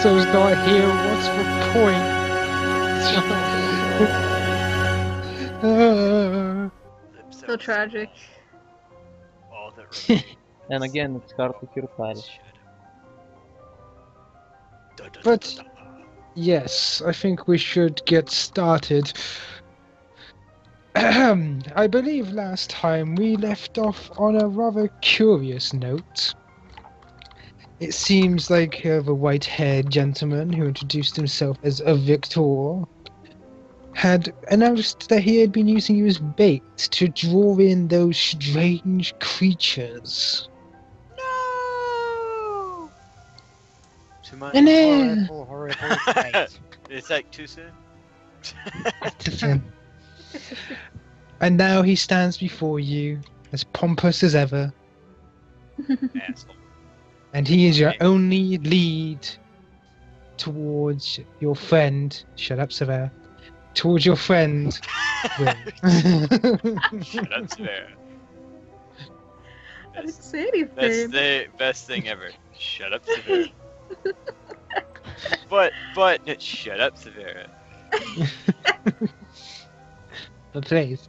Calypso's not here. What's the point? So tragic. All that remains. And again, it's hard to hear Paris. But yes, I think we should get started. I believe last time we left off on a rather curious note. It seems like the white-haired gentleman who introduced himself as a Victor had announced that he had been using you as bait to draw in those strange creatures. No! Too much? And then... Horrible fight. It's like too soon? And now he stands before you, as pompous as ever, Asshole. and he is your only lead towards your friend. Shut up, Savannah. Towards your friend. Will. Shut up, Savannah. I didn't That's, say anything. that's the best thing ever. Shut up, Savannah. but, shut up, Savannah. The place.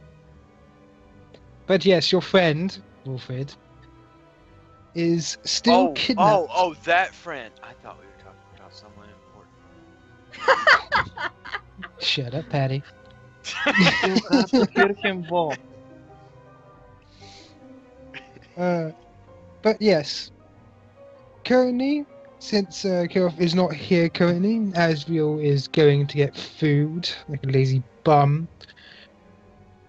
But yes, your friend, Wilfred, is still kidnapped. Oh, that friend. I thought we were talking about someone important. Shut up, Patty. You have to hear him walk. But yes, currently, since Kirov is not here currently, Asriel is going to get food like a lazy bum.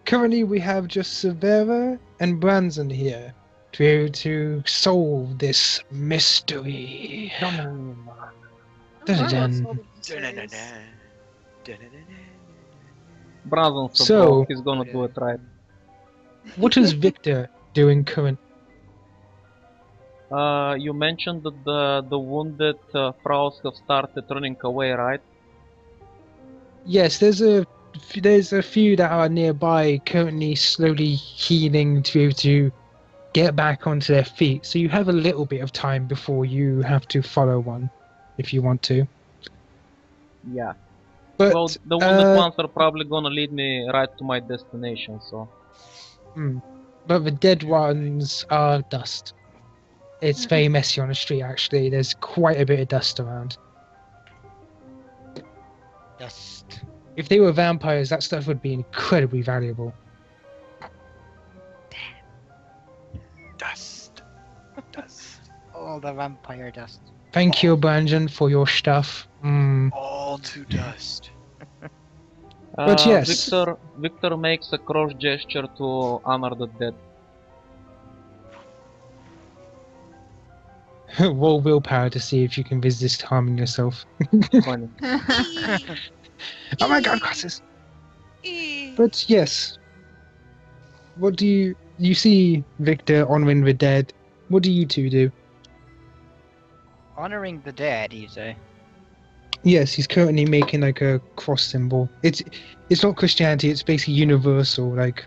Currently, we have just Severa and Branson here to be able to solve this mystery. Dun-dun-dun. Brandon, So- he's gonna do it right. What is Victor doing currently? You mentioned that the wounded Fraus have started running away, right? Yes, there's a few that are nearby currently slowly healing to be able to get back onto their feet. So you have a little bit of time before you have to follow one, if you want to. Yeah. But Well, the wounded ones are probably gonna lead me right to my destination, so... but the dead ones are dust. It's very messy on the street, actually. There's quite a bit of dust around. Dust. If they were vampires, that stuff would be incredibly valuable. Dust. Dust. All the vampire dust. Thank you, Brandon, for your stuff. All to dust. But yes. Victor makes a cross gesture to honor the dead. Roll willpower to see if you can resist harming yourself. Funny. Oh my god, crosses! But yes. What do you see Victor honoring the dead? What do you two do? Honoring the dead, you say? Yes, he's currently making like a cross symbol. It's not Christianity, it's basically universal, like...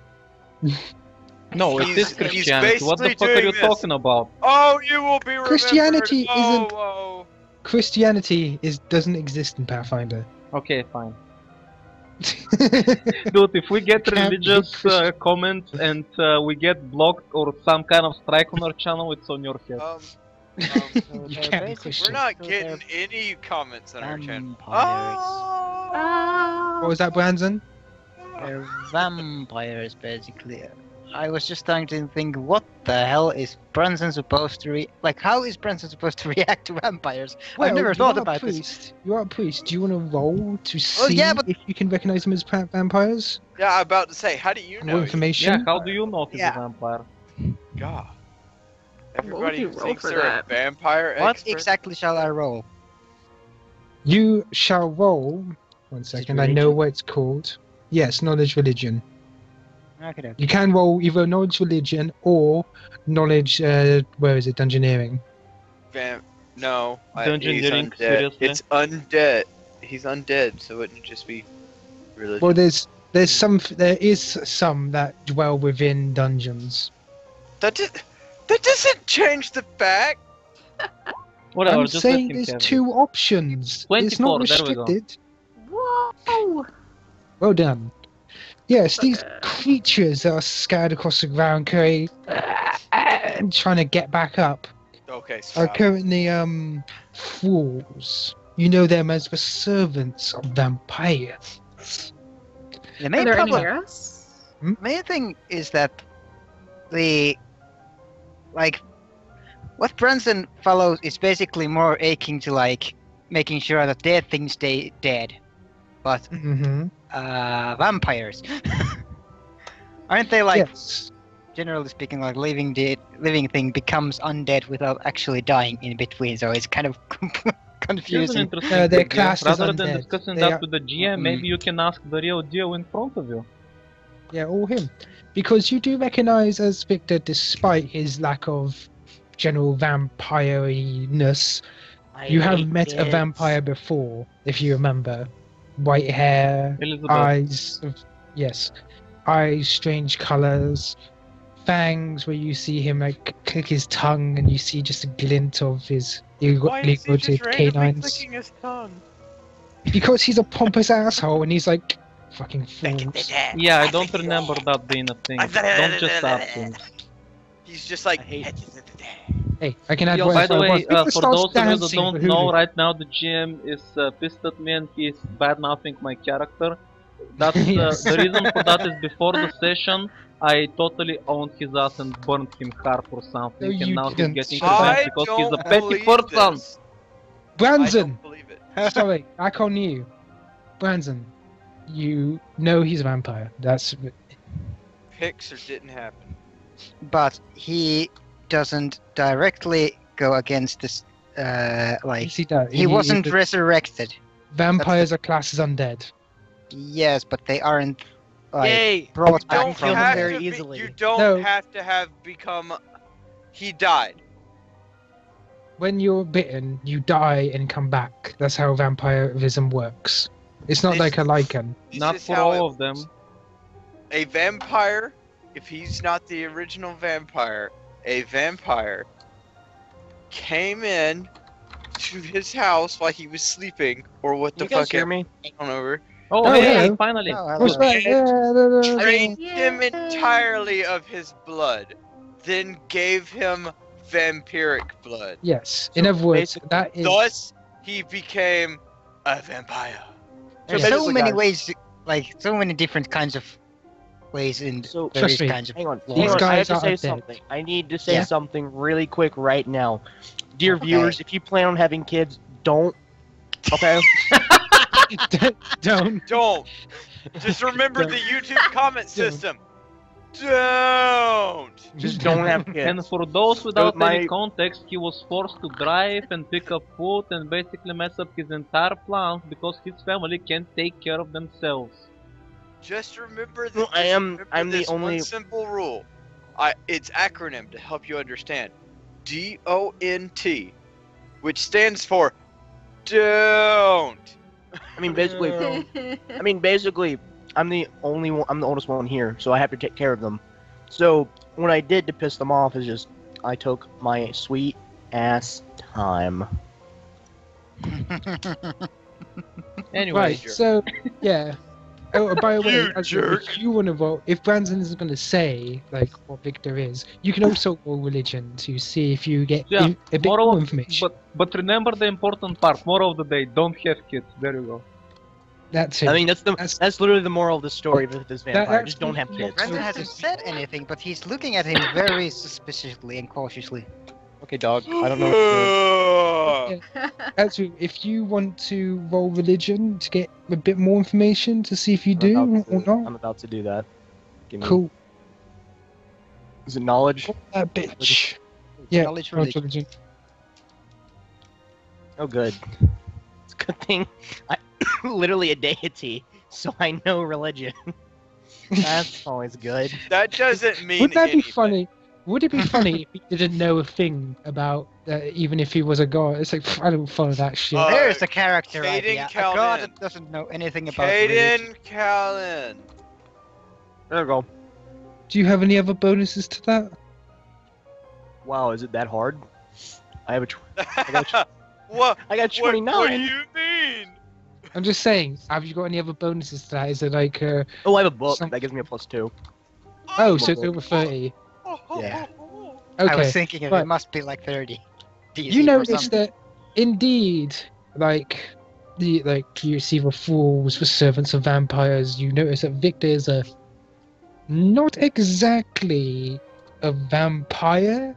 No, it is He's Christianity. What the basically fuck are you doing this. talking about? Oh, you will be remembered. Christianity isn't- Oh. Christianity doesn't exist in Pathfinder. Okay, fine. Dude, if we get Can't be religious Christian. comments and we get blocked or some kind of strike on our channel, it's on your head. You they're can't be basically- Christian. We're not So getting they're any comments on our channel. vampires. Oh. What was that, Brandon? They're vampires, basically. I was just starting to think, what the hell is Brunson supposed to how is Brunson supposed to react to vampires? I've never you thought are a about this. priest. You are a priest. Do you want to roll to see Well, yeah, but- if you can recognize them as vampires? Yeah, I'm about to say, how do you More know? information? Yeah, how do you know he's Yeah. a vampire? God. would Everybody you roll thinks for they're a that? vampire What expert. exactly shall I roll? You shall roll. One second, I know religion? what it's called. Yes, knowledge religion. Okay, You can roll either knowledge religion or knowledge, where is it, dungeoneering. No, he's Dungeoneering, undead. seriously? It's undead. He's undead, so it wouldn't just be religion. Well, there is some that dwell within dungeons. That doesn't change the fact. Whatever, I'm just saying let him there's have it. 2 options. It's not 24, there we go. restricted. Whoa! Well done. Yes, these Okay. creatures that are scattered across the ground, Curry, and trying to get back up, Okay, are stop. currently fools. You know them as the servants of vampires. The Are main there any problem, near us? main thing is that what Branson follows is basically more akin to making sure that dead things stay dead, but Mm-hmm. vampires aren't they Yes. generally speaking living thing becomes undead without actually dying in between, so it's kind of Here's an confusing. interesting their thing, yeah. class is Rather than undead. discussing They that are- with the GM, maybe you can ask the real deal in front of you. Yeah, or him. Because you do recognize as Victor, despite his lack of general vampire-ness, you have met a vampire before, if you remember. White hair, Elizabeth. eyes, yes, eyes, strange colors, fangs where you see him click his tongue and you see just a glint of his Why is he just elongated randomly canines. clicking his tongue? Because he's a pompous asshole and he's like, fucking fools. Yeah, I don't remember that being a thing. Don't just ask him. He's just like, Hey, I can add By what the I way, want. Victor for starts those of you that dancing don't for know, Hulu. right now the GM is pissed at me and he's bad-mouthing my character. That's Yes. the reason for that is before the session, I totally owned his ass and burned him hard for something, No, and you now he's didn't. getting Shut up. revenge I because don't he's a petty believe person. this. I Branson! don't believe it. Sorry, back on you. Branson, you know he's a vampire. That's Pics or didn't happen. But he doesn't directly go against this. yes, he does. He wasn't the resurrected. vampires are classed as undead. Yes, but they aren't Yay! brought You back don't from have very to be- easily. you don't No. have to have become. He died. When you're bitten, you die and come back. That's how vampirism works. It's not This- like a lichen. This Not is for how all it of them. works. A vampire, if he's not the original vampire, a vampire came in to his house while he was sleeping, or what the You guys fuck hear ever. me? I don't know. Oh, Oh, hey, hello. finally. Oh, hello. What's that? Yeah, Drained him Yay. entirely of his blood, then gave him vampiric blood. Yes. In other words, that is. Thus, he became a vampire. There's So so basically, many guys- ways, so many different kinds of ways in So various Trust me, kinds of hang on, laws. These I have guys to are say dead. something. I need to say Yeah. something really quick right now. Dear Okay. viewers, if you plan on having kids, don't. Okay. Don't. Don't. Just remember the YouTube comment system. Don't. Just don't have kids. And for those without my- any context, he was forced to drive and pick up food and basically mess up his entire plans because his family can't take care of themselves. Just remember Well, that. I'm the this only- one simple rule. It's acronym to help you understand. DONT, which stands for don't. I mean, basically, I'm the only one. I'm the oldest one here, so I have to take care of them. So what I did to piss them off is just I took my sweet ass time. Anyway, Right, so, yeah. Oh, by the way, You Ezra, if you want to vote, if Branson isn't going to say, what Victor is, you can also roll religion to see if you get Yeah, a bit moral more of- information. but remember the important part. Moral of the day: don't have kids. There you go. That's it. I mean, That's- that's literally the moral of the story of this vampire. that's Just don't have the- kids. Brandon hasn't said anything, but he's looking at him very suspiciously and cautiously. Okay, dog. I don't know what you're doing. Ezra, if you want to roll religion to get a bit more information to see if you I'm do about or to- not, I'm about to do that. Give me- cool. Is it knowledge? That bitch. Yeah, Knowledge roll religion. religion. Oh, good. It's a good thing I literally a deity, so I know religion. That's always good. That doesn't mean. Would that be anything. funny? Would it be funny if he didn't know a thing about even if he was a god? It's like, pff, I don't follow that shit. There's a character Caden idea. A Calvin. god that doesn't know anything about religion. Caden Callan. There we go. Do you have any other bonuses to that? Wow, is it that hard? I have a. I got What? I got What 29. do you mean? I'm just saying, have you got any other bonuses to that? Is it like, Oh, I have a book. Some- That gives me a +2. oh, so it's over 30. Yeah. Okay. I was thinking it but- must be like 30. DC You for notice some- that, indeed, like you see the fools, the servants of vampires. You notice that Victor is not exactly a vampire.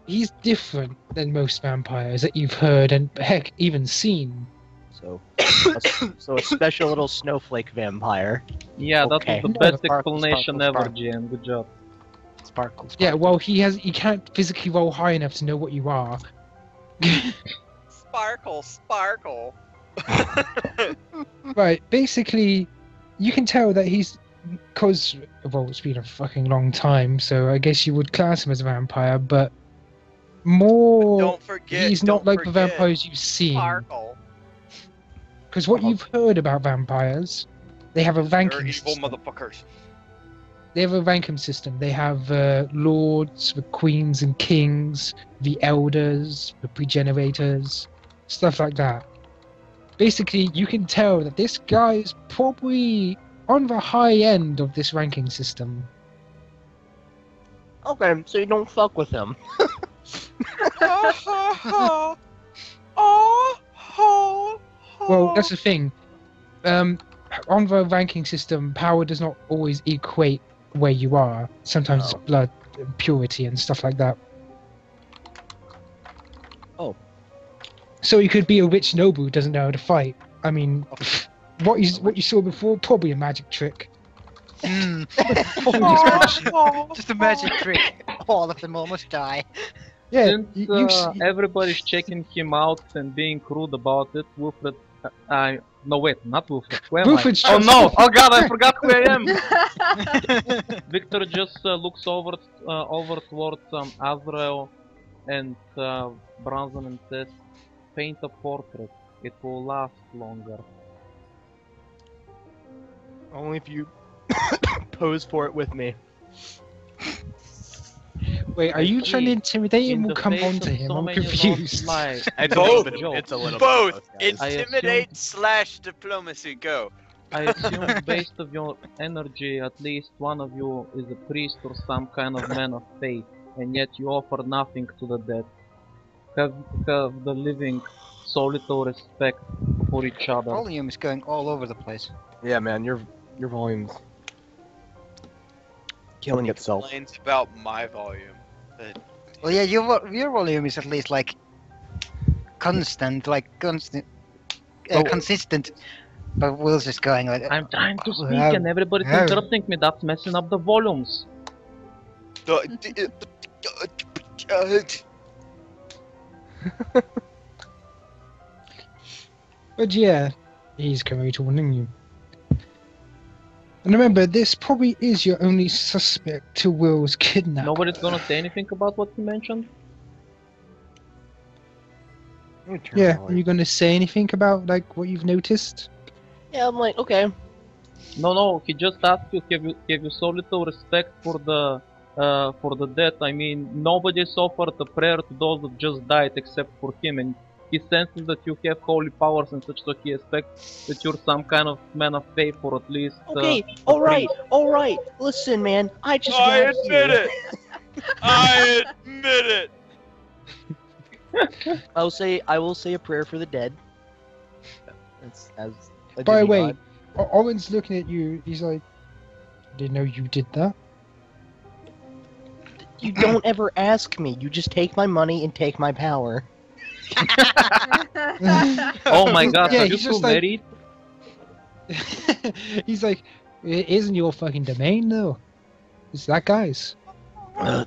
He's different than most vampires that you've heard and heck even seen. So, a special little snowflake vampire. Yeah, that Okay. was the No, best sparkle, explanation sparkle, ever, sparkle. GM. Good job. Sparkle, Yeah, sparkle. well, he can't physically roll high enough to know what you are. Sparkle, sparkle. Right, basically, you can tell that because, well, it's been a fucking long time, so I guess you would class him as a vampire, but more, Don't forget. he's not don't like the forget vampires you've seen. Sparkle. Because what you've heard about vampires, they have a They're ranking evil system. motherfuckers. They have a ranking system. They have lords, the queens and kings, the elders, the pregenerators, stuff like that. Basically, you can tell that this guy is probably on the high end of this ranking system. Okay, so you don't fuck with him. Well, that's the thing. On the ranking system, power does not always equate where you are. Sometimes Oh. it's blood, purity, and stuff like that. Oh. So you could be a rich noble who doesn't know how to fight. I mean, what you saw before, probably a magic trick. Hmm. Probably Just a magic trick. All of them almost die. yeah, Since you everybody's checking him out and being rude about it, Wilfred. No, wait, not Wilfred. Who am Wilfred's I? Oh just- no! Oh god, I forgot who I am! Victor just looks over towards Azrael and Bronson and says, "Paint a portrait. It will last longer." Only if you pose for it with me. Wait, are you trying to intimidate him In or the come face on of to him? so I'm many confused. lies, It's it a was little a bit- joke. It's a little Both. bit guys. I Intimidate / diplomacy. Go. I assume based of your energy, at least one of you is a priest or some kind of man of faith, and yet you offer nothing to the dead. Have the living so little respect for each other. Volume is going all over the place. Yeah, man, your volume's killing itself. Complains about my volume. Well, yeah, your volume is at least like constant, Oh. consistent. But Will's just going like. I'm trying to speak Yeah. and everybody's Yeah. interrupting me. That's messing up the volumes. But yeah, he's coming to warning you. And remember, this probably is your only suspect to Will's kidnapping. Nobody's gonna say anything about what he mentioned. Yeah, are you going to say anything about like what you've noticed? Yeah, I'm like, okay. No, he just asked you, have you so little respect for the dead? I mean, nobody's offered a prayer to those that just died except for him, and he senses that you have holy powers and such, so he expects that you're some kind of man of faith, or at least. Okay, alright. Listen, man, I just I got admit here. it. I admit it. I will say a prayer for the dead. That's as a By the way, demigod. Owen's looking at you. He's like, "Didn't know you did that." You don't ever ask me. You just take my money and take my power. Oh my god, Yeah, are you he's two just like- married? He's like, "It isn't your fucking domain, though. It's that guy's."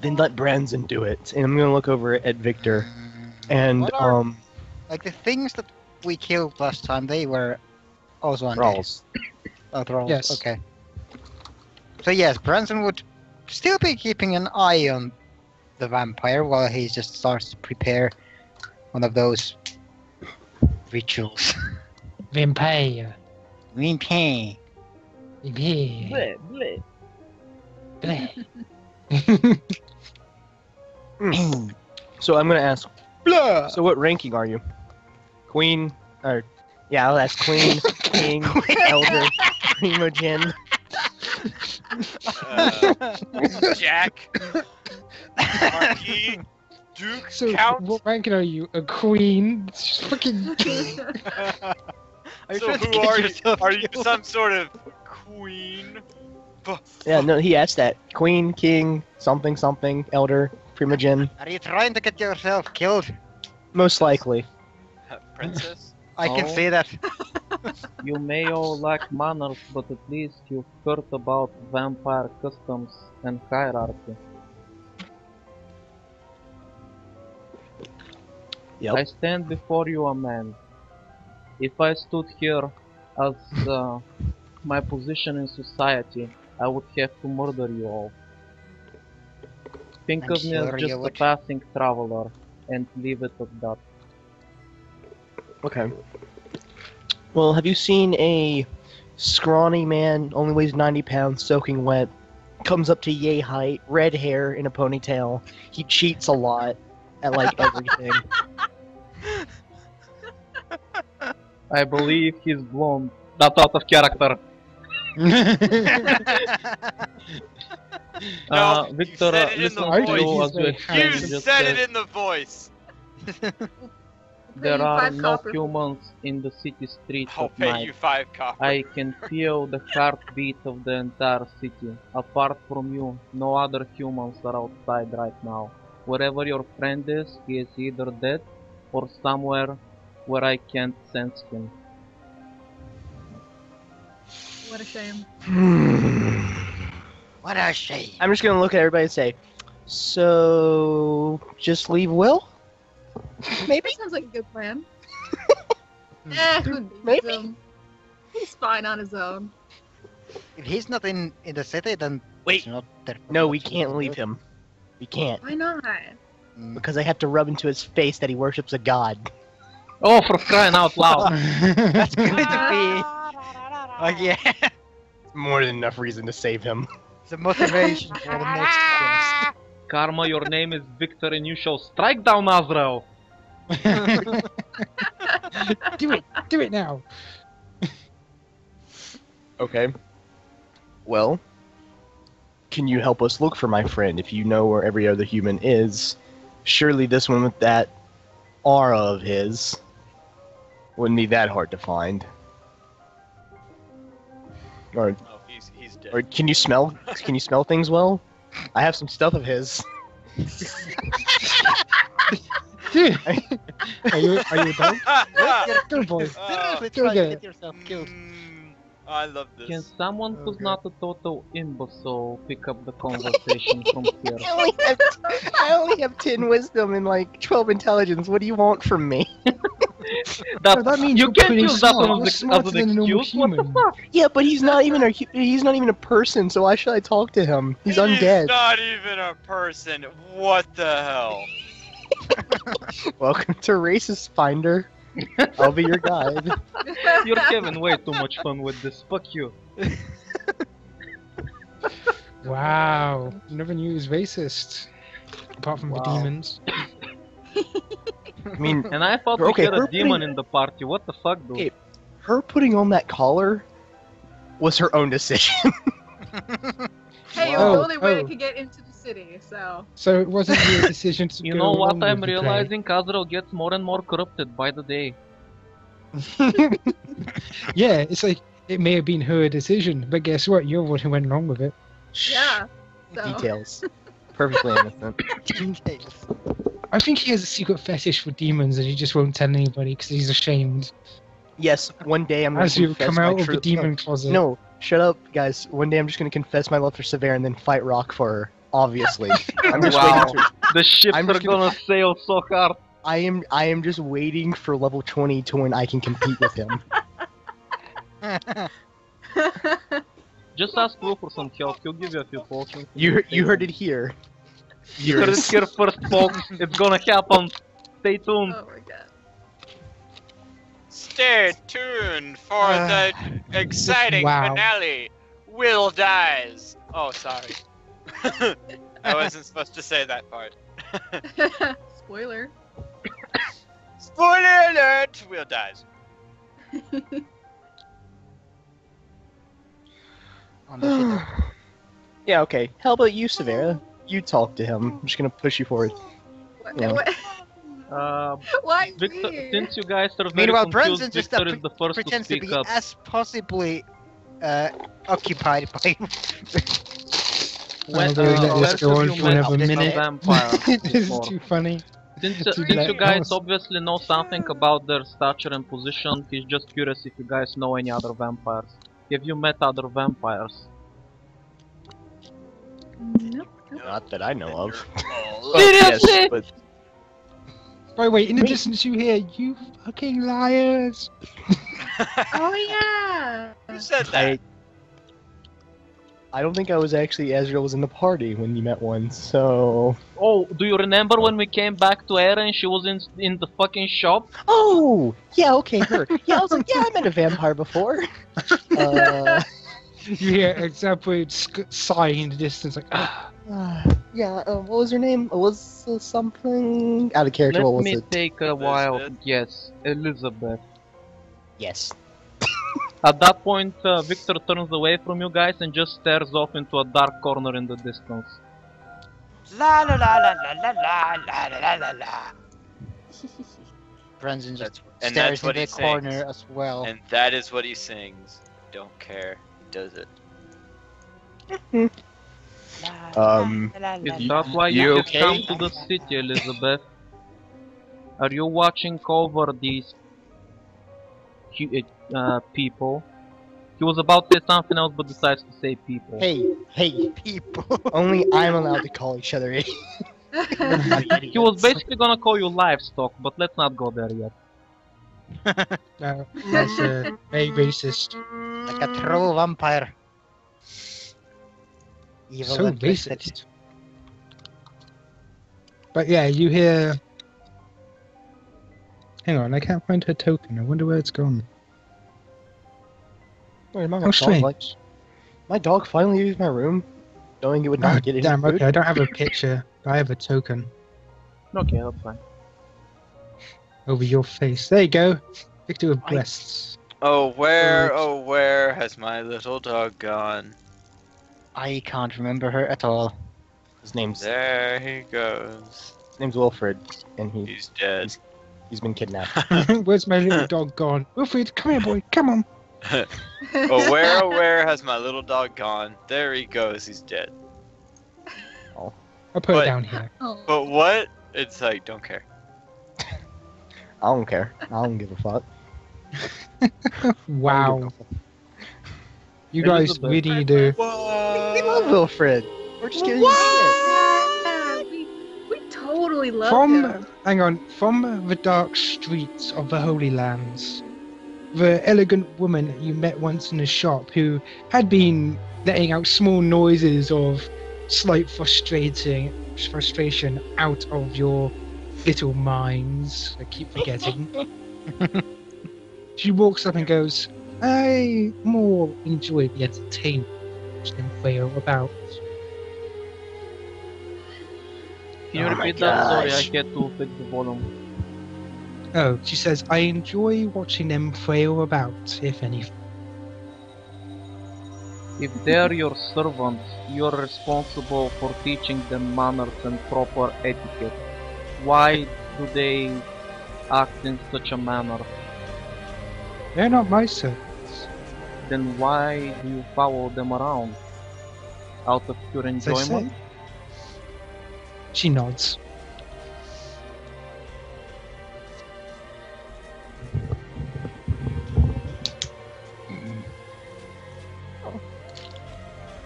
Then let Branson do it. And I'm gonna look over at Victor. And What are- Like the things that we killed last time, they were also undead. Rawls. Oh, Thralls. Yes. Okay. So yes, Branson would still be keeping an eye on the vampire while he just starts to prepare one of those rituals. Vampire. Vampire. Vampire. Bleh, bleh. Bleh. So I'm gonna ask Blah! So what ranking are you? Queen, or yeah, that's Queen, King, Elder, Primogen. Jack, Marquis, Duke, So, Count. what ranking are you? A queen? It's just fucking. Are you So trying to who get are you? yourself Are you killed? some sort of queen? Yeah, no, he asked that. Queen, King, something, something, Elder, Primogen. Are you trying to get yourself killed? Most likely. Princess? I can Oh. say that. You may all lack manners, but at least you've heard about vampire customs and hierarchy. Yep. I stand before you a man. If I stood here as my position in society, I would have to murder you all. Think I'm of me sure as you just a would. passing traveler, and leave it at that. Okay. Well, have you seen a scrawny man, only weighs 90 pounds, soaking wet, comes up to yay height, red hair in a ponytail. He cheats a lot at like everything. I believe he's blonde. That's out of character. No, you Victor, said it in listen the to voice. you as you You explain. You Just said that it in the voice. there you are 5 no copper. humans in the city streets I'll at pay night. you 5 copper. I can feel the heartbeat of the entire city. Apart from you, no other humans are outside right now. Wherever your friend is, he is either dead or somewhere where I can't sense him. What a shame. What a shame. I'm just gonna look at everybody and say, so just leave Will? Maybe? That sounds like a good plan. Who needs Maybe. him? He's fine on his own. If he's not in the city, then Wait. it's not their No, we fault. can't leave him. We can't. Why not? Mm. Because I have to rub into his face that he worships a god. Oh, for crying out loud! That's going to be. Oh yeah. More than enough reason to save him. The motivation for the next quest. Karma, your name is Victor and you shall strike down Azrael! Do it now. Okay. Well, can you help us look for my friend? If you know where every other human is, surely this one with that aura of his wouldn't be that hard to find. Or Oh, he's dead. or can you smell things well? I have some stuff of his. Dude, are you a dog? Good boy. Seriously, Go try get to it. get yourself killed. I love this. Can someone who's Okay. not a total imbecile pick up the conversation from here? I only have 10 wisdom and like 12 intelligence. What do you want from me? That means you you're can't pretty use that smart. one You're as, smarter as than an a normal excuse. What the human. fuck? Yeah, but he's not even a person. So why should I talk to him? He's He's undead. not even a person. What the hell? Welcome to Racist Finder. I'll be your guide. You're having way too much fun with this. Fuck you. Wow, never knew he was racist. Apart from the Wow. demons. I mean, And I thought Okay, we had her a demon putting- in the party. What the fuck, dude? Okay. her putting on that collar was her own decision. Hey, it Wow. was the only way I Oh. could get into the city, so. So it wasn't your decision to You go know what along I'm with the play. realizing? Azrael gets more and more corrupted by the day. Yeah, it's like it may have been her decision, but guess what? You're the one who went along with it. Yeah. So. Details. Perfectly innocent. Details. I think he has a secret fetish for demons and he just won't tell anybody because he's ashamed. Yes, one day I'm going As to you confess come my out of true... the demon closet. No, shut up, guys. One day I'm just going to confess my love for Severe and then fight Rock for her. Obviously. I'm just Wow. waiting to... The ships I'm are just gonna sail so hard. I am just waiting for level 20 to when I can compete with him. Just ask Will for some help. He'll give you a few potions. You heard it here. You heard it here first, folks. It's gonna happen. Stay tuned. Oh my god. Stay tuned for the exciting Wow. finale. Will dies. Oh, sorry. I wasn't supposed to say that part. Spoiler. Spoiler alert! Will dies. On the shitter. Yeah, okay. How about you, Severa? You talk to him. I'm just gonna push you forward. What? Yeah. What? Why Victor, me? since you guys are very Meanwhile, confused, Brunson just Victor is the first to pretends to speak be up. as possibly occupied by. When, I'll go let where this go on have you for met another a minute. vampire This is before? too funny. Since to since let you guys else. obviously know something about their stature and position, he's just curious if you guys know any other vampires. Have you met other vampires? Nope. Not that I know of. Oh, Seriously? Yes, but By the way, in the Me. distance you hear, you fucking liars! Oh yeah. who said that? I don't think I was actually Azrael was in the party when you met one, so. Oh, do you remember when we came back to Era and she was in the fucking shop? Oh, yeah, okay, her. Yeah, I was like, yeah, I met a vampire before. You hear exasperate sigh in the distance, like, ah. Yeah, what was her name? Alyssa something? Out of character, Let what was me it? take a wild Elizabeth? guess. Elizabeth. Yes. At that point, Victor turns away from you guys and just stares off into a dark corner in the distance. La la la la la la la la la la la. Brunson just And stares that's what in he the corner sings. as well. And that is what he sings. Don't care. Does it? Is that why you you have okay? come to the city, Elizabeth? Are you watching over these people? He was about to say something else but decides to say people. Hey, People. only I'm allowed to call each other idiots. He was basically gonna call you livestock, but let's not go there yet. No, that's very racist. Like a true vampire. Evil So and twisted. racist. But yeah, you hear. Hang on, I can't find her token. I wonder where it's gone. Wait, my How dog, strange. like, my dog finally used my room, knowing it would not Ah, get any damn, food. okay, I don't have a picture, but I have a token Okay, that's fine. over your face. There you go. Picture with breasts. Oh where has my little dog gone? I can't remember her at all. His name's There he goes. Wilfred, and He's dead. he's been kidnapped. Where's my little dog gone? Wilfred, come here, boy. Come on. Oh where has my little dog gone? There he goes. He's dead. I'll put What? it down here. Oh. But what? It's like don't care. I don't care. I don't give a fuck. Wow. You guys Elizabeth. really need to. We love Wilfred. We're just giving you Yeah, we totally love him. Hang on, from the dark streets of the Holy Lands, the elegant woman you met once in a shop who had been letting out small noises of slight frustration out of your little minds. I keep forgetting. She walks up and goes, I more enjoy the entertainment than flail about. Can you Oh my repeat that? Sorry, I gosh. had to fix the volume. Oh, she says, I enjoy watching them flail about, if anything. If they're your servants, you're responsible for teaching them manners and proper etiquette. Why do they act in such a manner? They're not my servants. Then why do you follow them around? Out of pure As I enjoyment? say. She nods.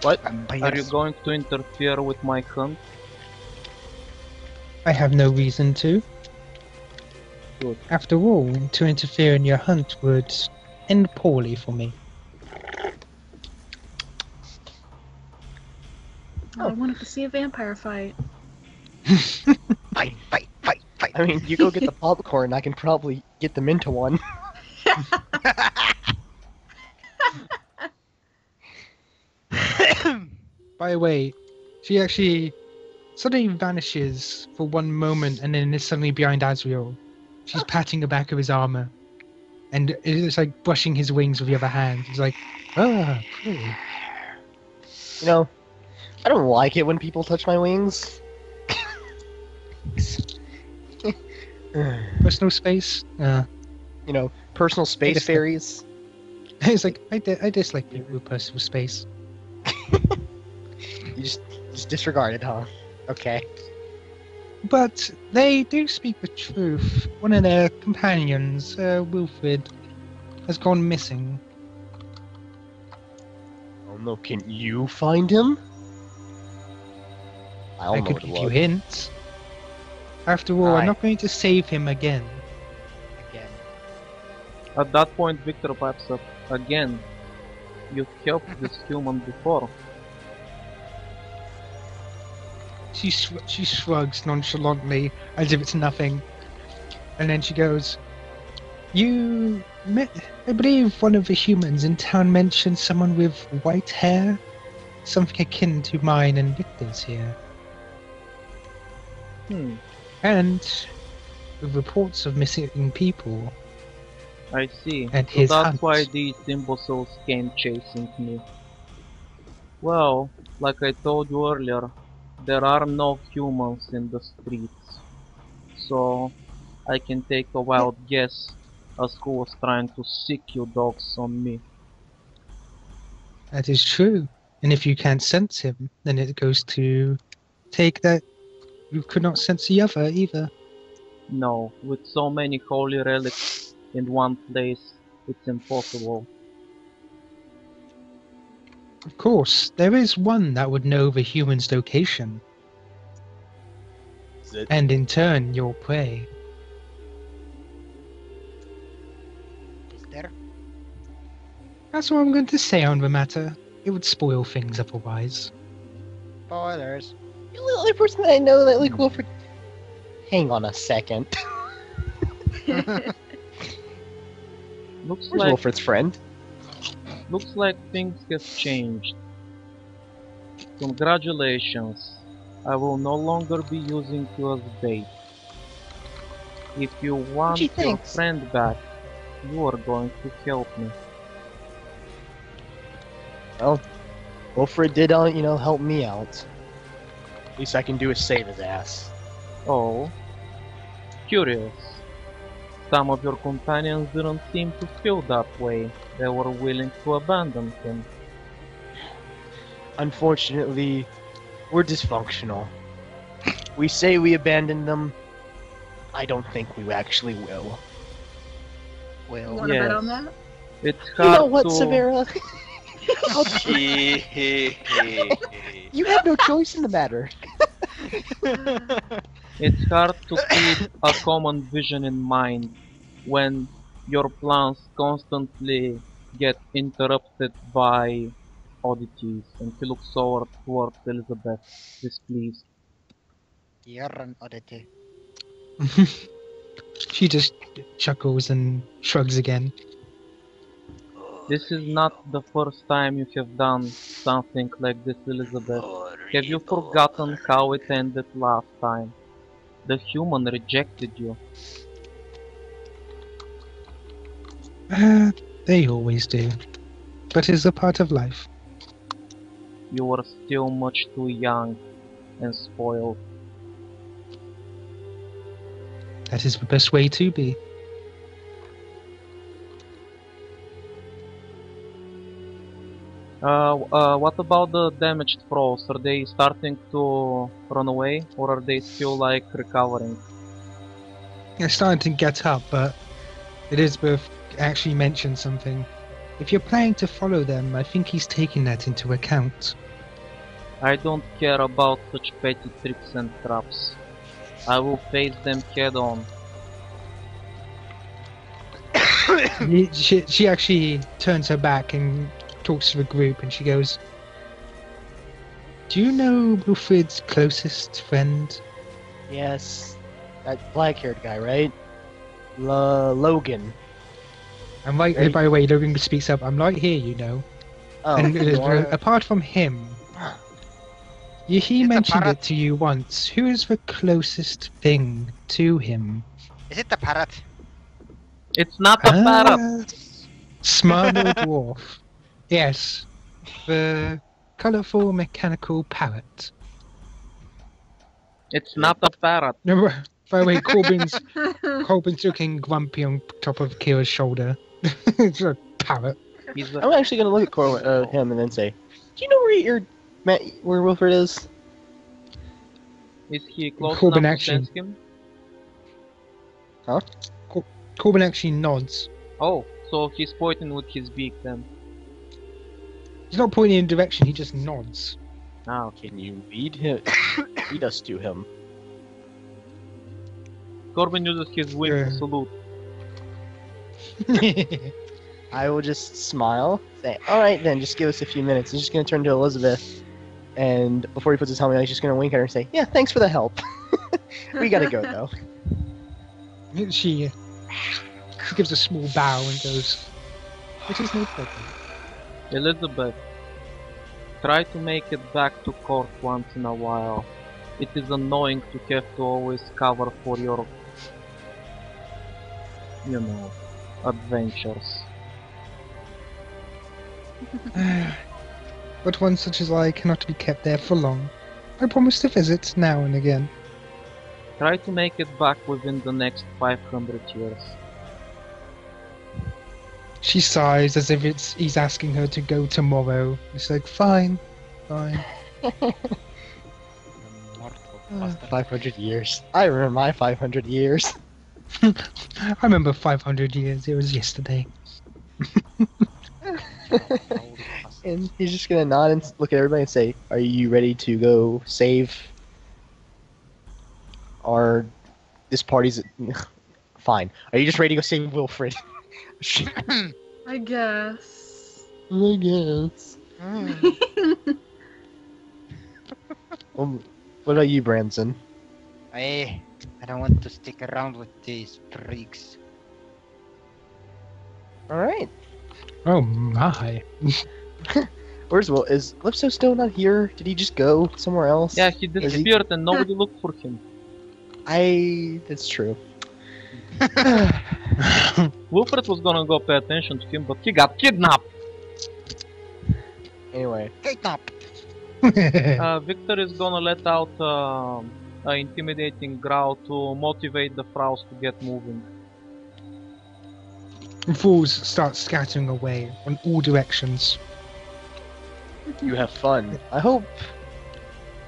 What? Are you going to interfere with my hunt? I have no reason to. Good. After all, to interfere in your hunt would end poorly for me. Oh, I wanted to see a vampire fight. Fight, fight, fight, fight. I mean, you go get the popcorn. I can probably get them into one. By the way, she actually suddenly vanishes for one moment and then is suddenly behind Azriel. She's patting the back of his armor, and it's like brushing his wings with the other hand. He's like, ah, pretty. You know, I don't like it when people touch my wings. Personal space. You know, personal space just- fairies. It's like I dislike people with personal space. You just disregard it, huh? Okay. But they do speak the truth. One of their companions, Wilfred, has gone missing. Oh no, can you find him? I'll I know could where to give you look. hints. After all, Aye. I'm not going to save him again. Again. At that point, Victor pipes up again. You helped this human before. She shrugs nonchalantly as if it's nothing, and then she goes, "You met? I believe one of the humans in town mentioned someone with white hair, something akin to mine and Victor's here, and with reports of missing people." I see. And So his that's hunt. why these imbeciles came chasing me. Well, like I told you earlier, there are no humans in the streets. So, I can take a wild guess as who was trying to sick you dogs on me. That is true. And if you can't sense him, then it goes to take that you could not sense the other either. No, with so many holy relics in one place, it's impossible. Of course, there is one that would know the human's location, Is it? and in turn your prey. Is there? That's what I'm going to say on the matter. It would spoil things otherwise. Spoilers. You're the only person that I know that like Wilfred. Hang on a second. Looks Where's like Wilfred's friend? things have changed. Congratulations. I will no longer be using you as bait. Oh, If you want Gee, your thanks. friend back, you are going to help me. Well, Wilfred did, help me out. Least I can do is save his ass. Oh, curious. Some of your companions didn't seem to feel that way. They were willing to abandon him. Unfortunately, we're dysfunctional. We say we abandoned them. I don't think we actually will. Well, Want to bet on Yes. that? It's You hard know what, to Severa? You have no choice in the matter. it's hard to keep a common vision in mind when your plans constantly get interrupted by oddities. And he looks over towards Elizabeth, displeased. you're an oddity. She just chuckles and shrugs again. This is not the first time you have done something like this, Elizabeth. Have you forgotten how it ended last time? The human rejected you. They always do. But it's a part of life. You were still much too young and spoiled. That is the best way to be. What about the damaged pros? Are they starting to run away, or are they still like recovering? They're starting to get up, but Elizabeth actually mentioned something. If you're planning to follow them, I think he's taking that into account. I don't care about such petty tricks and traps. I will face them head on. She actually turns her back and talks to the group, and she goes, "Do you know Wilfred's closest friend?" Yes, that black-haired guy, right? Logan. I'm right. Right. By the way, Logan speaks up. I'm right here, you know. Oh, And you are- apart from him, he It's a mentioned parrot. it to you once. Who is the closest thing to him? Is it the parrot? It's not a parrot! Smile dwarf. Yes, the colourful mechanical parrot. It's not a parrot. No, by the way, Corbin's looking grumpy on top of Kira's shoulder. It's a parrot. He's I'm a, actually gonna look at him and then say, "Do you know where Wilfred is?" is he close Corbin enough action. to sense him? Corbin actually nods. Oh, so he's pointing with his beak then. He's not pointing in direction, he just nods. Ah, okay. Can you lead us to him? Corbin uses his wing to Yeah. salute. I will just smile, say, "Alright then, just give us a few minutes." He's just gonna turn to Elizabeth, and before he puts his helmet on, he's just gonna wink at her and say, "Yeah, thanks for the help. We gotta go though." She gives a small bow and goes, "It is no problem." Elizabeth, try to make it back to court once in a while. It is annoying to have to always cover for your, adventures. But one such as I cannot be kept there for long. I promise to visit now and again. Try to make it back within the next 500 years. She sighs as if he's asking her to go tomorrow. It's like, fine, fine. 500 years. I remember my 500 years. I remember 500 years, it was yesterday. And he's just gonna nod and look at everybody and say, "Are you ready to go save this party's..." Fine. Are you just ready to go save Wilfred? I guess. I guess. What about you, Branson? I don't want to stick around with these freaks. Alright. Oh my. Is Lipso still not here? Did he just go somewhere else? Yeah, he disappeared and nobody looked for him. That's true. Wilfred was gonna go pay attention to him, but he got kidnapped. Anyway, Kidnap! Victor is gonna let out an intimidating growl to motivate the Fraus to get moving. Fools start scattering away on all directions. you have fun. I hope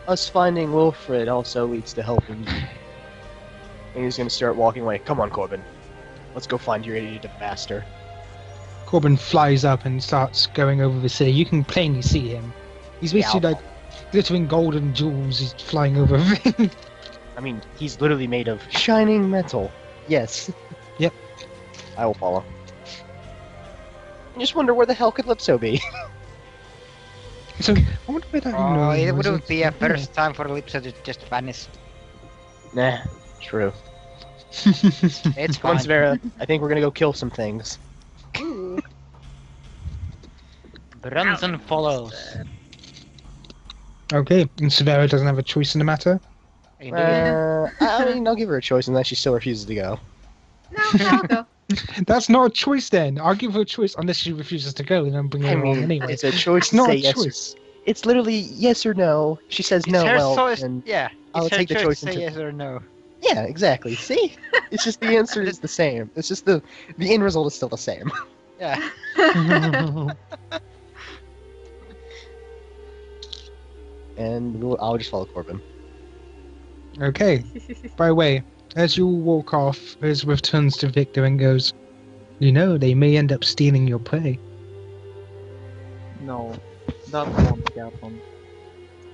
us finding Wilfred also leads to helping you. And he's gonna start walking away. Come on, Corbin. Let's go find your idiot master. Corbin flies up and starts going over the city. You can plainly see him. He's basically like glittering golden jewels. He's flying over everything. I mean, he's literally made of shining metal. Yes. Yep. I will follow. I just wonder where the hell could Lipso be? So I wonder where that Oh, it was. wouldn't be a first time for Lipsa to just vanish. Nah, true. It's Come on, fine. Svera. I think we're gonna go kill some things. Branson follows. Okay, and Severa doesn't have a choice in the matter. Indeed. I mean, I'll give her a choice unless she still refuses to go. No, I'll go. That's not a choice then. I'll give her a choice unless she refuses to go, and I'm bringing I her along mean, anyway. it's a choice It's to not say a yes. choice. It's literally yes or no. She says no, It's her well, choice. and Yeah, I'll it's her take the choice to say into- yes or no. yeah, exactly. See, it's just the answer is the same. It's just the end result is still the same. Yeah. And I'll just follow Corbin. Okay. By the way, as you walk off, Elizabeth turns to Victor and goes, "You know, they may end up stealing your prey." No, that won't happen.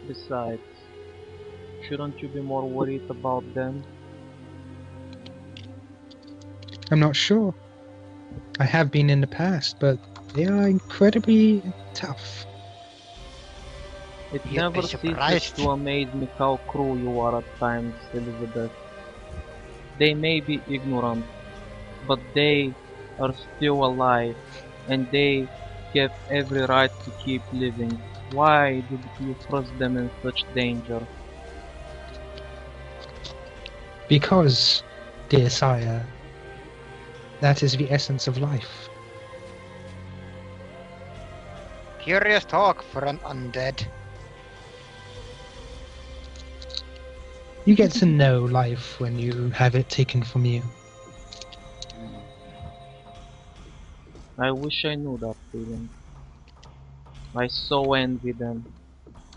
Besides, shouldn't you be more worried about them? I'm not sure. I have been in the past, but they are incredibly tough. It You'd never be ceases surprised. to amaze me how cruel you are at times, Elizabeth. They may be ignorant, but they are still alive, and they have every right to keep living. Why did you thrust them in such danger? Because dear sire. That is the essence of life. Curious talk for an undead. You get to know life when you have it taken from you. I wish I knew that feeling. I so envy them.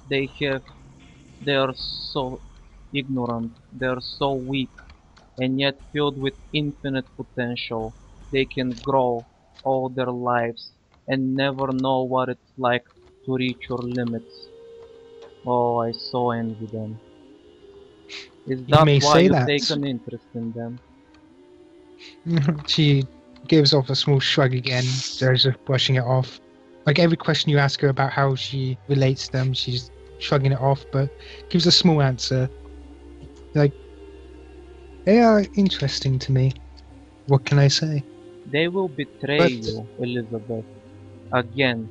They are so ignorant, they are so weak, and yet filled with infinite potential. They can grow all their lives and never know what it's like to reach your limits. Oh, I so envy them. Is You that may why say you that. take an interest in them? She gives off a small shrug again, just brushing it off. Like every question you ask her about how she relates to them, she's shrugging it off, but gives a small answer. Like, they are interesting to me. What can I say? They will betray But- you, Elizabeth. Again.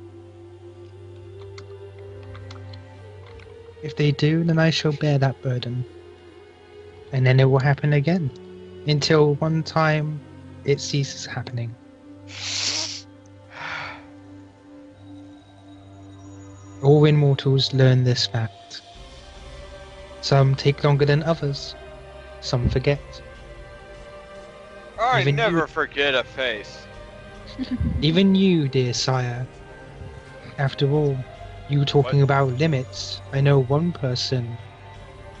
If they do, then I shall bear that burden. And then it will happen again. Until one time it ceases happening. All immortals learn this fact. Some take longer than others. Some forget. I Even never you- forget a face. Even you, dear sire. After all, you talking about limits, I know one person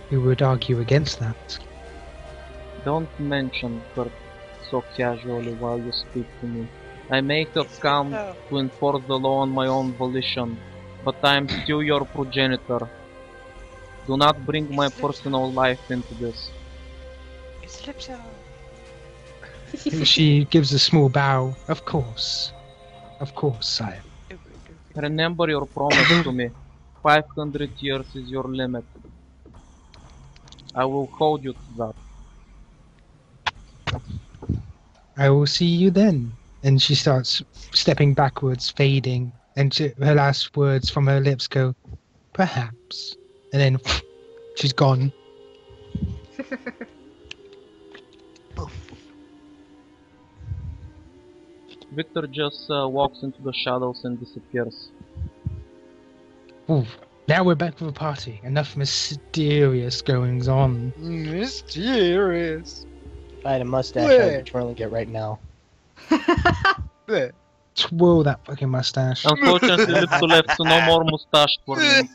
who would argue against that. Don't mention her so casually while you speak to me. I may have come to enforce the law on my own volition, but I am still your progenitor. Do not bring my personal life into this. She gives a small bow. Of course. Of course, sire. Remember your promise to me. 500 years is your limit. I will hold you to that. I will see you then. And she starts stepping backwards, fading, and her last words from her lips go, perhaps. And then she's gone. Victor just walks into the shadows and disappears. Ooh, now we're back to the party. Enough mysterious goings on. Mysterious. If I had a mustache, I would twirling it right now. Twirl that fucking mustache. Unfortunately, Lipso left, so no more mustache for me.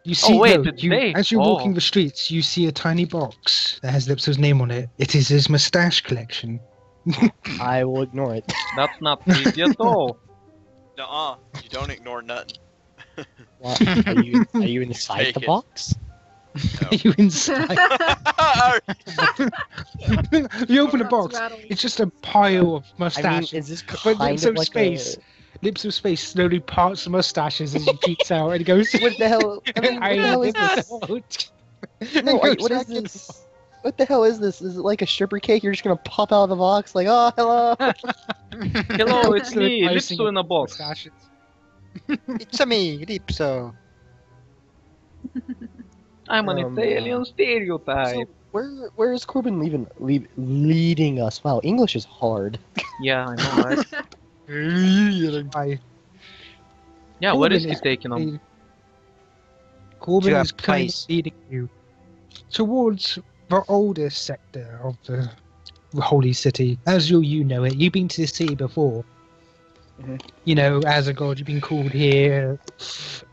You see, wait, no, did you, they? as you're Oh. walking the streets, you see a tiny box that has Lipso's name on it. It is his mustache collection. I will ignore it. That's not creepy at all. Nuh-uh. You don't ignore nothing. What? Are you inside Take the it. box? Are you inside? You open the box. It's just a pile of I mean, mustaches. is this But kind Lipso's of like face. Lipso's face slowly parts the mustaches as he peeks out, and he goes, What the hell? I mean, what the hell is this? No, And goes what is back in. this? What the hell is this? Is it like a stripper cake? You're just gonna pop out of the box like, oh, hello. Hello, it's So me, icing Lipso in a box. mustaches. It's a me, Ripso. I'm an Italian stereotype. So where is Corbin leading us? Wow, English is hard. Yeah, I know, right? I- Yeah, where is Corbin he is taking them? Corbin To a is kind place. of leading you towards the oldest sector of the holy city. As you know it, you've been to the city before. Mhm. You know, as a god, you've been called here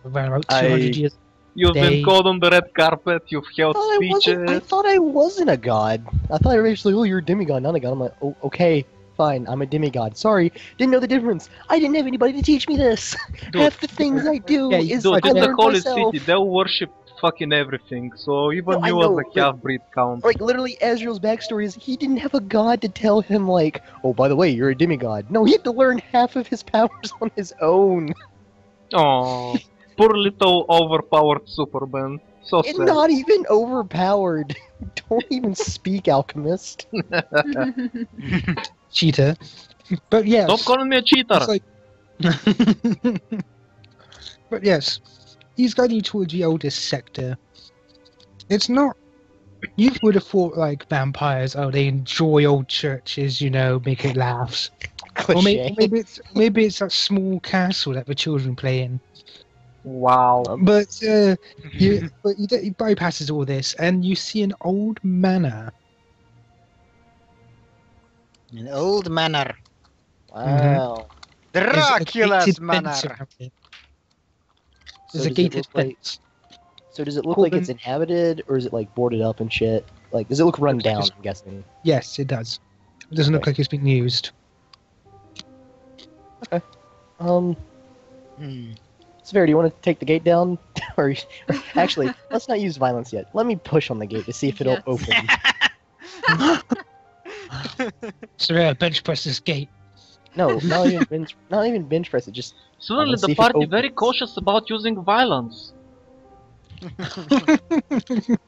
around about 200 years. You've They- been called on the red carpet, you've held I speeches. thought I wasn't a god. I thought everybody was like, oh, you're a demigod, not a god. I'm like, oh, okay, fine, I'm a demigod. Sorry, didn't know the difference. I didn't have anybody to teach me this. Dude. Half the things I do Yeah, is Dude, I in the learned holy myself. city, they'll worship fucking everything, so even No, I you know, as a but- half-breed count. Like, literally, Azrael's backstory is he didn't have a god to tell him, like, oh, by the way, you're a demigod. No, he had to learn half of his powers on his own. Oh, poor little overpowered Superman. So It's sad. not even overpowered. Don't even speak, alchemist. Cheater. But yes. Stop calling me a cheater! It's like... But yes, he's guiding you towards the oldest sector. It's not You would have thought like vampires, oh, they enjoy old churches, you know, make it laughs. Or Cliche. maybe it's that small castle that the children play in. Wow. But you bypasses all this, and you see an old manor. An old manor. Wow. There's a Dracula's gated manor. fence around it. So There's a does it gated look like- fence. So does it look like Corbin- it's inhabited, or is it like boarded up and shit? Like, does it look run Looks like down? it's- I'm guessing. Yes, it does. It doesn't look Okay. like it's been used. Severe, do you want to take the gate down, or actually, let's not use violence yet. Let me push on the gate to see if it'll Yes. open. So bench press this gate. No, not even bench press it. Just Suddenly Let's see the if it party very opens. cautious about using violence. The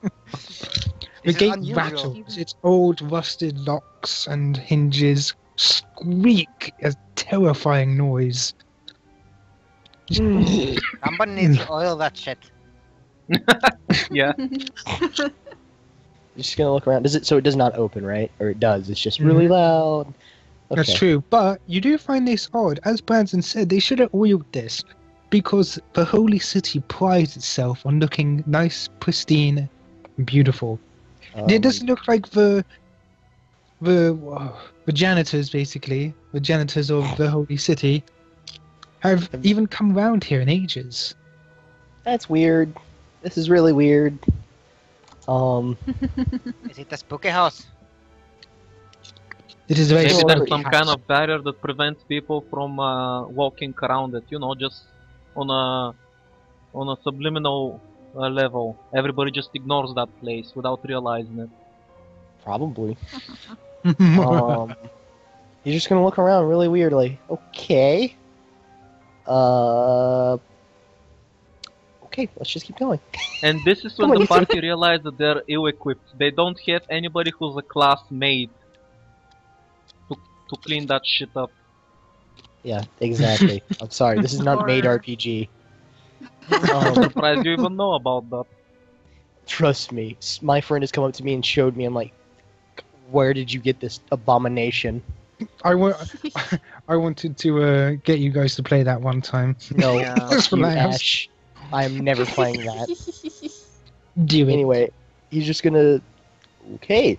This is gate unusual. rattles. Its old rusted locks and hinges squeak a terrifying noise. Someone needs to oil that shit. Yeah. you're just gonna look around. Does it? So it does not open, right? Or it does? It's just really loud. That's Okay. true, but you do find this odd. As Branson said, they should have oiled this because the holy city prides itself on looking nice, pristine, and beautiful. It doesn't look like the janitors, basically, the janitors of the holy city, have even come round here in ages. That's weird. This is really weird. Is it a spooky house? It is a very Maybe Maybe there's spooky some house. kind of barrier that prevents people from walking around it. You know, just on a subliminal level. Everybody just ignores that place without realizing it. Probably. You're just gonna look around really weirdly. Okay. Okay, let's just keep going. And this is when Come on, the you two. party realize that they're ill-equipped. They don't have anybody who's a classmate to clean that shit up. Yeah, exactly. I'm sorry, this is not made Or- RPG. I'm surprised you even know about that. Trust me, my friend has come up to me and showed me. I'm like, where did you get this abomination? I wanted to get you guys to play that one time. No, Yeah. Just for you laughs. Ash. I'm never playing that. Do it. Anyway, he's just gonna. Okay.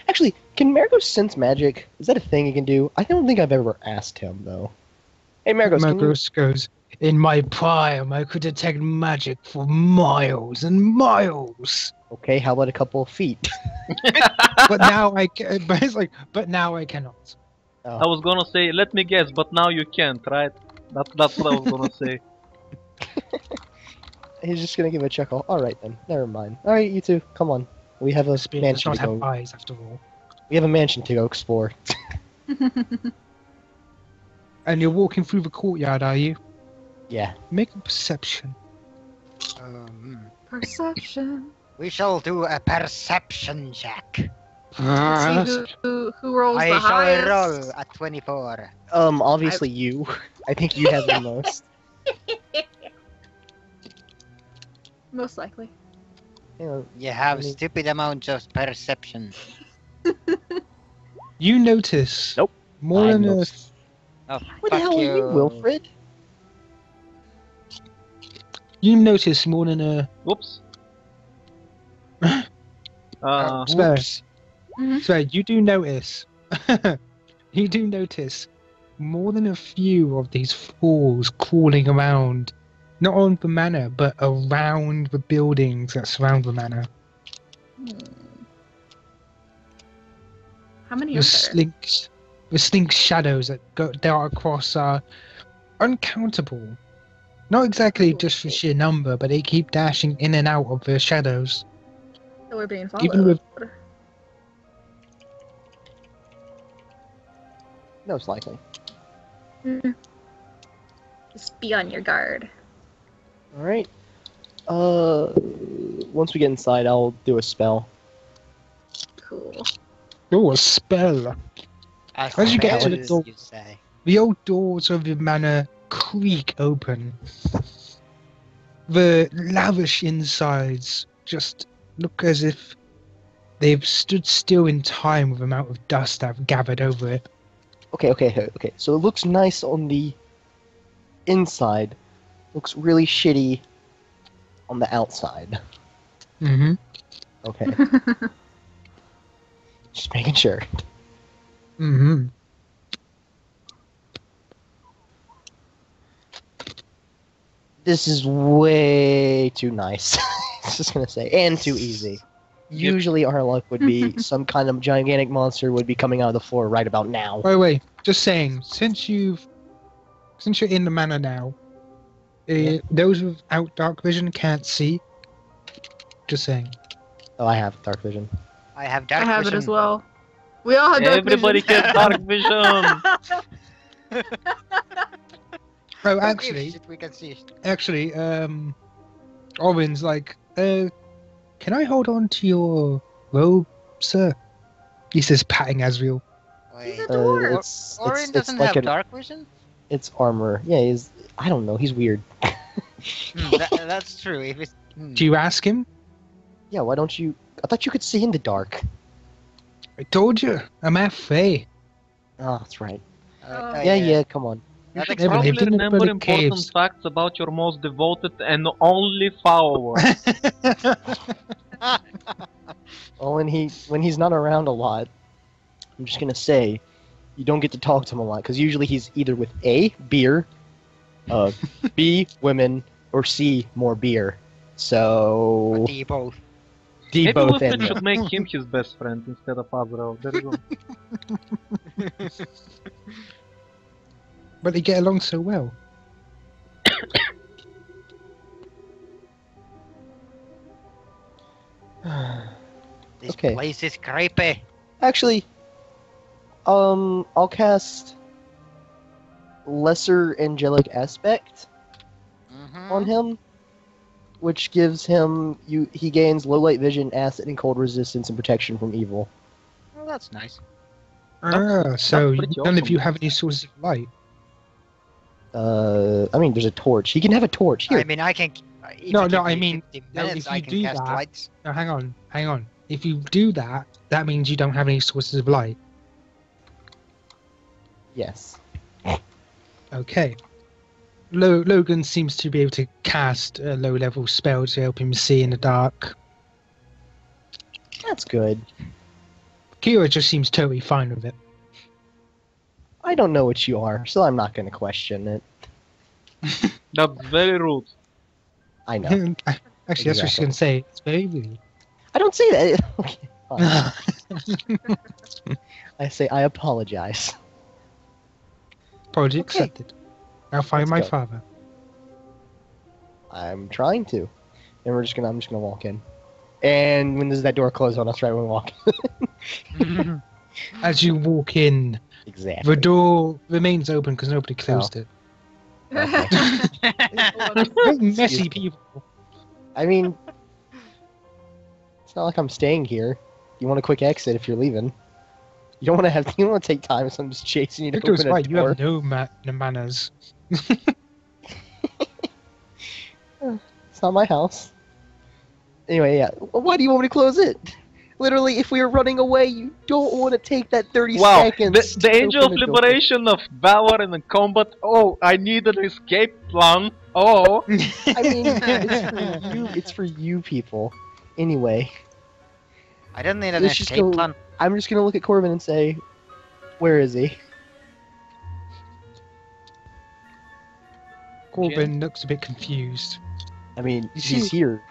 Actually, can Margos sense magic? Is that a thing he can do? I don't think I've ever asked him though. Hey, Margos, can you... Margos goes, in my prime, I could detect magic for miles and miles. Okay, how about a couple of feet? But now I can. But it's like, but now I cannot. I was gonna say, let me guess, but now you can't, right? That's what I was gonna say. He's just gonna give a chuckle. All right then, never mind. All right, you two, come on. We have a Spear does mansion not to have go. eyes, after all. We have a mansion to go explore. And you're walking through the courtyard, are you? Yeah. Make a perception. Perception. We shall do a perception check. Let's see who rolls I the shall highest. roll at 24. Obviously you. I think you have the most. Most likely. You know, You have I mean- stupid amounts of perception. You notice. Nope. More I'm than a. not- Oh, What the fuck hell are you, Wilfred? You notice more than a. Whoops. Spare. Whoops. So you do notice. You do notice more than a few of these fools crawling around, not on the manor, but around the buildings that surround the manor. How many The are there? slinks shadows that go dart across are uncountable. Not exactly just for sheer number, but they keep dashing in and out of the shadows. So we're being followed. Even with- Most likely. Just be on your guard. All right. Once we get inside, I'll do a spell. Cool. Oh, a spell! As you get to the Spells, door- you say. The old doors of the manor creak open. The lavish insides just look as if they've stood still in time with the amount of dust that have gathered over it. Okay. So it looks nice on the inside. Looks really shitty on the outside. Mm-hmm. Okay. Just making sure. Mm-hmm. This is way too nice. Just gonna say, and too easy. Usually our luck would be some kind of gigantic monster would be coming out of the floor right about now. By the way, just saying, since you're in the manor now, those without dark vision can't see. Just saying. Oh, I have dark vision. I have I dark have vision. it as well. We all have dark Everybody vision. gets dark vision. Oh, Who actually, gives a shit? We can see it. Orin's like, can I hold on to your robe, sir? He says, patting Asriel. He's Wait. a dwarf. Orin it's doesn't like have a, dark vision? it's armor. Yeah, he's. I don't know. He's weird. That's true. If it's, Do you ask him? Yeah, why don't you? I thought you could see in the dark. I told you, I'm half Fae. Oh, that's right. Oh, Yeah. Come on. You should Yeah, but probably they've been in the remember public important caves. facts about your most devoted and only follower. Well, when he's not around a lot, I'm just gonna say, you don't get to talk to him a lot because usually he's either with A, beer, B, women, or C, more beer. So D both. D Maybe both Wilfred and should make him his best friend instead of Azrael. There you go. But they get along so well. This Okay. place is creepy. Actually, I'll cast Lesser Angelic Aspect on him, which gives him he gains low light vision, acid, and cold resistance, and protection from evil. Well, that's nice. So pretty none of awesome. you have any sources of light. I mean, there's a torch. He can have a torch here. I mean, I can. If No, you no, give I me mean, 15 no, minutes, if I you can do cast that- lights. No, hang on. If you do that, that means you don't have any sources of light. Yes. Okay. Logan seems to be able to cast a low-level spell to help him see in the dark. That's good. Kira just seems totally fine with it. I don't know what you are, so I'm not going to question it. That's very rude. I know. Actually, that's what she's Exactly. going to say. It's very rude. I don't say that. Okay. Fine. I say I apologize. Apology Okay. accepted. I'll find Let's my go. father. I'm trying to. And I'm just gonna walk in. And when does that door close on us right when we walk in? As you walk in, Exactly. the door remains open because nobody closed it. Very messy me. people. I mean, it's not like I'm staying here. You want a quick exit if you're leaving. You don't want to take time if someone's chasing you to Victor's open a right, you door. have no manners. It's not my house. Anyway, yeah. Why do you want me to close it? Literally, if we were running away, you don't want to take that 30 Wow, seconds. the to Angel of open the door. Liberation of Valor in the combat. Oh, I need an escape plan. Oh, I mean, it's for you. It's for you people. Anyway, I don't need an Let's just escape go- plan. I'm just gonna look at Corbin and say, "Where is he?" Corbin looks a bit confused. I mean, You he's see- here.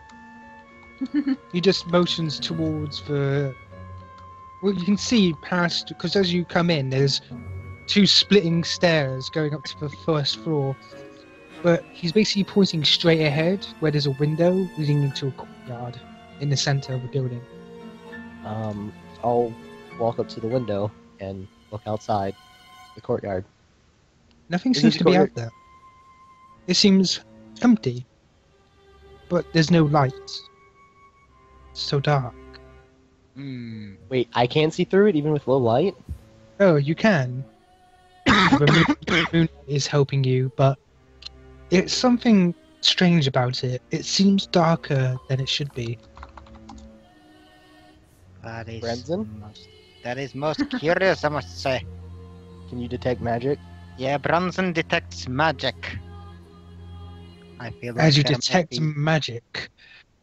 He just motions towards the. Well, you can see past because as you come in, there's two splitting stairs going up to the first floor. But he's basically pointing straight ahead, where there's a window leading into a courtyard in the center of the building. I'll walk up to the window and look outside the courtyard. Nothing Is seems this to be courtyard- out there. It seems empty, but there's no lights. It's so dark. Hmm. Wait, I can't see through it even with low light. Oh, you can. The moon is helping you, but it's something strange about it. It seems darker than it should be. That is Brendan? that is most curious, I must say. Can you detect magic? Yeah, Bronson detects magic. I feel like As you there might detect be- magic,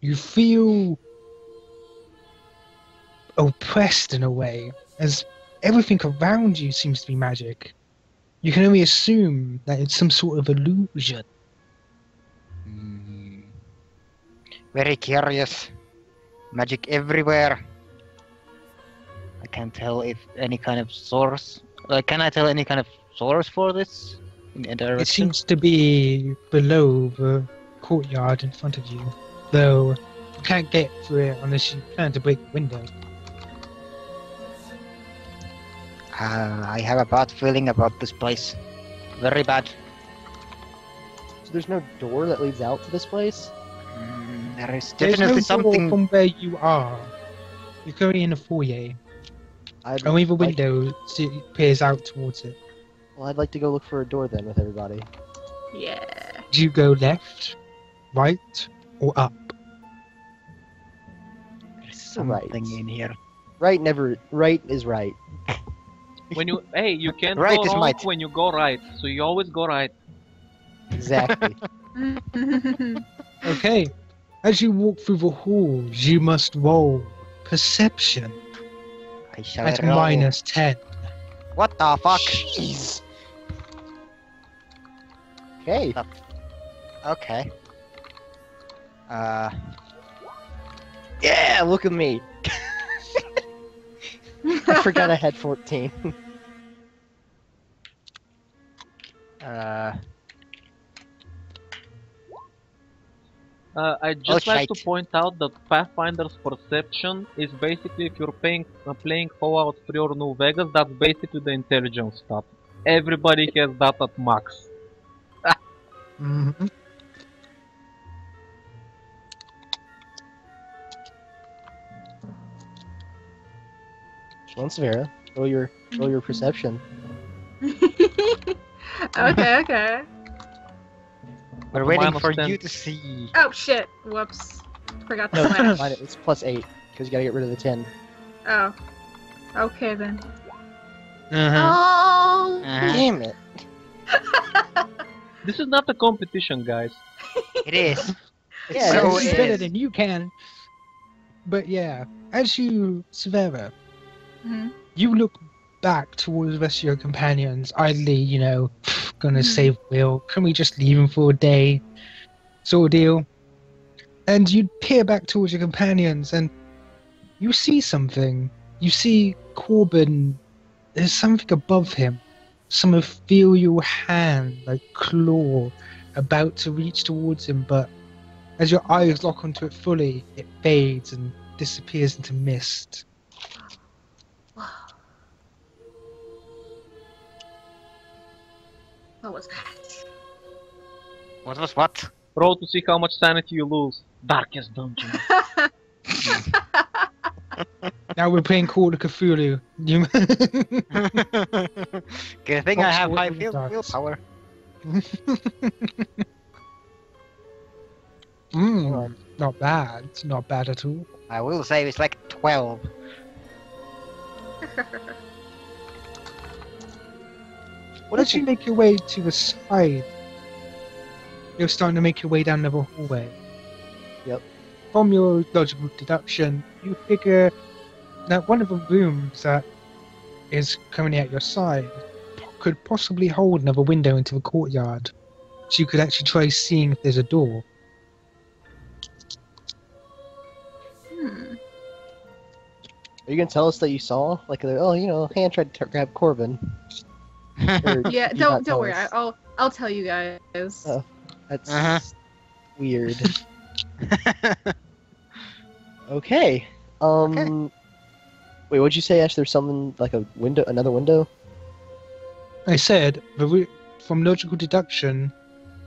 you feel oppressed in a way, as everything around you seems to be magic. You can only assume that it's some sort of illusion. Hmm. Very curious. Magic everywhere. I can't tell if any kind of source. Can I tell any kind of source for this in It direction? seems to be below the courtyard in front of you, though you can't get through it unless you plan to break the window. I have a bad feeling about this place. Very bad. So there's no door that leads out to this place? There is There's definitely no door something. from where you are. You're currently in a foyer. Only the window peers out towards it. Well, I'd like to go look for a door then with everybody. Yeah. Do you go left, right, or up? There's something Right. in here. Right is right. When you you can't Right go is wrong might. when you go right, so you always go right. Exactly. Okay. As you walk through the halls, you must roll perception I shall at roll. -10. What the fuck? Jeez. Okay. Okay. Yeah, look at me. I forgot I had 14. I'd just like to shite. point out that Pathfinder's perception is basically if you're playing Fallout 3 or New Vegas, that's basically the intelligence stat. Everybody has that at max. Mhm. Once Vera, roll your perception. Okay. We're waiting Minus for 10. you to see. Oh shit. Whoops. Forgot to No, flash. it's +8 because you gotta get rid of the 10. Oh. Okay then. Uh-huh. Oh. Damn it! This is not a competition, guys. It is. Yeah, so It's it better is. than you can. But yeah, as you, Severa, Mhm. you look back towards the rest of your companions, idly, gonna Mhm. save Will. Can we just leave him for a day? Sort of deal. And you peer back towards your companions and you see something. You see Corbin. There's something above him. Some ethereal hand, like claw, about to reach towards him, but as your eyes lock onto it fully, it fades and disappears into mist. What was that? What was what? Roll to see how much sanity you lose. Darkest dungeon. Now we're playing Call of Cthulhu. You... Good thing I have high Possible darks. willpower. Not bad. Not bad at all. I will say it's like 12. What as you make your way to the side, you're starting to make your way down the hallway. Yep. From your logical deduction, you figure that one of the rooms that is currently at your side could possibly hold another window into the courtyard. So you could actually try seeing if there's a door. Hmm. Are you gonna tell us that you saw? Like, hand tried to grab Corbin. Or Yeah. do you not Don't tell worry. us? I'll tell you guys. Oh. That's Uh-huh. weird. Okay. Wait, what'd you say, Ash? There's something like a window, another window? I said, from logical deduction,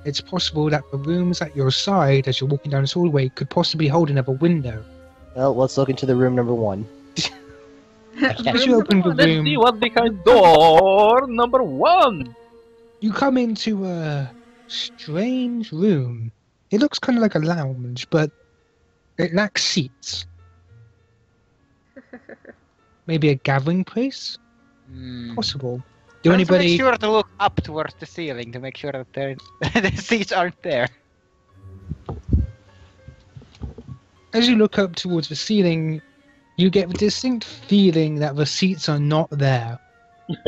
it's possible that the rooms at your side, as you're walking down this hallway, could possibly hold another window. Well, let's look into the room number 1. As you open the Let's see room, what's behind door number 1. you come into a strange room. It looks kind of like a lounge, but it lacks seats. Maybe a gathering place? Hmm. Possible. Do Also anybody... make sure to look up towards the ceiling to make sure that the seats aren't there. As you look up towards the ceiling, you get the distinct feeling that the seats are not there.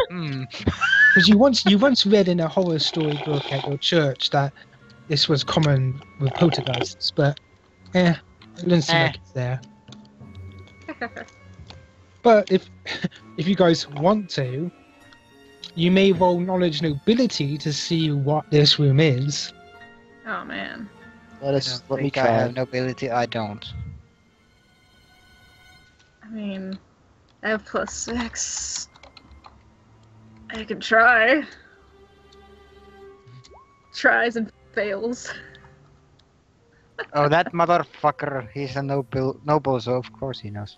Hmm. Because you once read in a horror story book at your church that this was common with poltergeists, but it doesn't seem like it's there. But if you guys want to, you may roll knowledge nobility to see what this room is. Oh man. Let me I try. have nobility. I don't. I mean, I have +6. I can try. Tries and fails. Oh, that motherfucker. He's a noble, so of course he knows.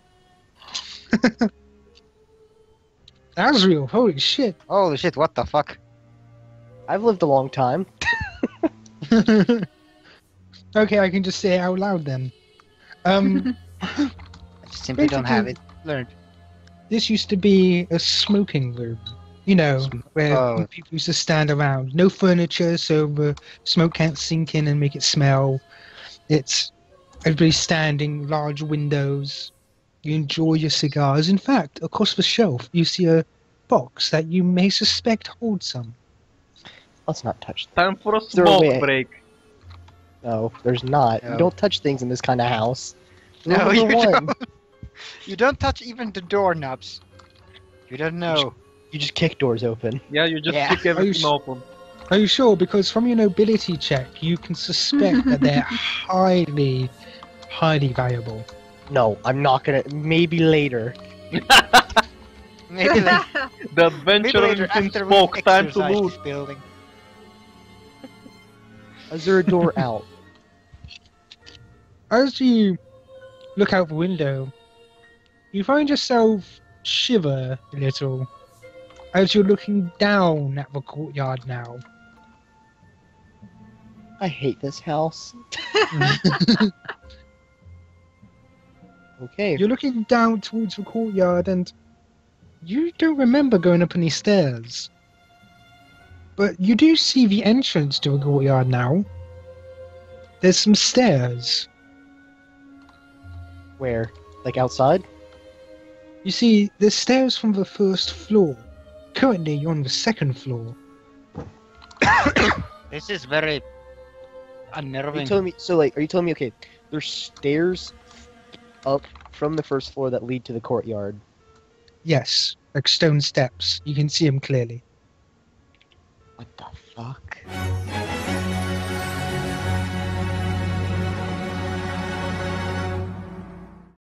Asriel, holy shit. Holy shit! What the fuck? I've lived a long time. Okay, I can just say it out loud then. I just simply don't have it learned. This used to be a smoking room. You know, where Oh. people used to stand around. No furniture, so the smoke can't sink in and make it smell. It's everybody standing, large windows. You enjoy your cigars. In fact, across the shelf, you see a box that you may suspect holds some. Let's not touch that. Time for a there a smoke way- break. No, there's not. No. You don't touch things in this kind of house. Rule No, number you one, don't. You don't touch even the doorknobs. You don't know. you just kick doors open. Yeah, you just Yeah. kick everything open. Are you sure? Because from your nobility check, you can suspect that they're highly, highly valuable. No, I'm not gonna. Maybe later. Maybe like, The maybe adventure later in after we smoke. Time to exercise loot. this building. Is there a door out? As you look out the window, you find yourself shiver a little as you're looking down at the courtyard now. I hate this house. Okay. You're looking down towards the courtyard and you don't remember going up any stairs. But you do see the entrance to the courtyard now. There's some stairs. Where? Like outside? You see, there's stairs from the first floor. Currently, you're on the second floor. This is very Are you unnerving. telling me? So like, are you telling me? Okay, there's stairs up from the first floor that lead to the courtyard. Yes, like stone steps. You can see them clearly. What the fuck?